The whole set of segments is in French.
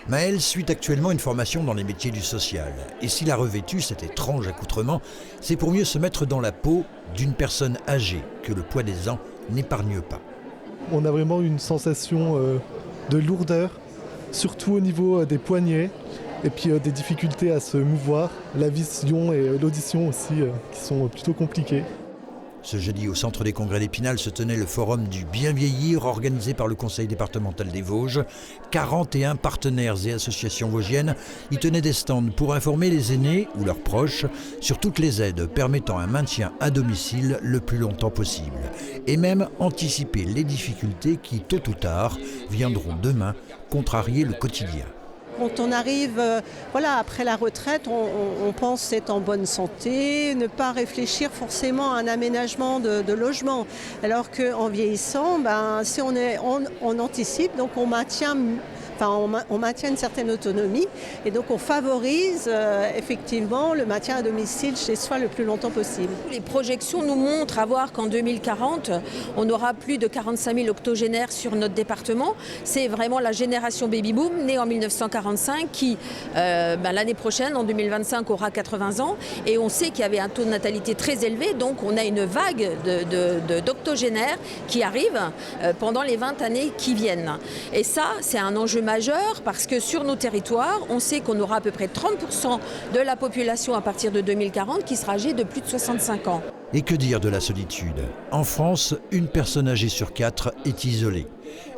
Maëlle suit actuellement une formation dans les métiers du social. Et s'il a revêtu cet étrange accoutrement, c'est pour mieux se mettre dans la peau d'une personne âgée que le poids des ans n'épargne pas. On a vraiment une sensation de lourdeur, surtout au niveau des poignets, et puis des difficultés à se mouvoir, la vision et l'audition aussi qui sont plutôt compliquées. Ce jeudi, au centre des congrès d'Épinal, se tenait le forum du bien vieillir organisé par le conseil départemental des Vosges. 41 partenaires et associations vosgiennes y tenaient des stands pour informer les aînés ou leurs proches sur toutes les aides permettant un maintien à domicile le plus longtemps possible. Et même anticiper les difficultés qui, tôt ou tard, viendront demain contrarier le quotidien. Quand on arrive après la retraite, on pense être en bonne santé, ne pas réfléchir forcément à un aménagement de logement. Alors qu'en vieillissant, si on anticipe, donc on maintient une certaine autonomie et donc on favorise effectivement le maintien à domicile chez soi le plus longtemps possible. Les projections nous montrent à voir qu'en 2040, on aura plus de 45 000 octogénaires sur notre département. C'est vraiment la génération baby-boom née en 1945 qui, l'année prochaine, en 2025, aura 80 ans. Et on sait qu'il y avait un taux de natalité très élevé, donc on a une vague d'octogénaires qui arrive pendant les 20 années qui viennent. Et ça, c'est un enjeu majeur parce que sur nos territoires, on sait qu'on aura à peu près 30% de la population à partir de 2040 qui sera âgée de plus de 65 ans. Et que dire de la solitude ? En France, une personne âgée sur 4 est isolée.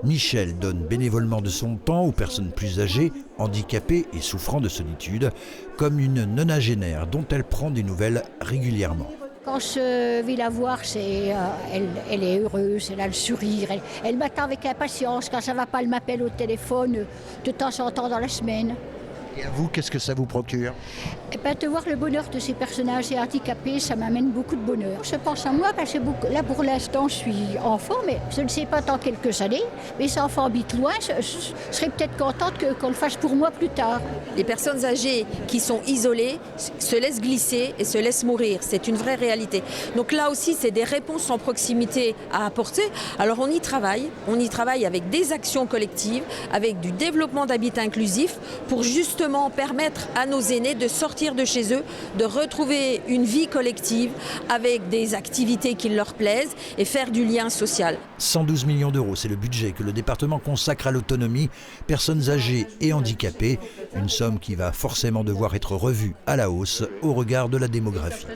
Michel donne bénévolement de son temps aux personnes plus âgées, handicapées et souffrant de solitude, comme une nonagénaire dont elle prend des nouvelles régulièrement. Quand je vais la voir, elle est heureuse, elle a le sourire, elle m'attend avec impatience. Quand ça ne va pas, elle m'appelle au téléphone de temps en temps dans la semaine. Et à vous, qu'est-ce que ça vous procure ? De voir le bonheur de ces personnages handicapés, ça m'amène beaucoup de bonheur. Je pense à moi parce que là pour l'instant je suis enfant, mais je ne sais pas dans quelques années. Mes enfants habitent loin, je serais peut-être contente qu'on le fasse pour moi plus tard. Les personnes âgées qui sont isolées se laissent glisser et se laissent mourir. C'est une vraie réalité. Donc là aussi, c'est des réponses en proximité à apporter. Alors on y travaille avec des actions collectives, avec du développement d'habitat inclusif pour justement permettre à nos aînés de sortir de chez eux, de retrouver une vie collective avec des activités qui leur plaisent et faire du lien social. 112 millions d'euros, c'est le budget que le département consacre à l'autonomie, personnes âgées et handicapées. Une somme qui va forcément devoir être revue à la hausse au regard de la démographie.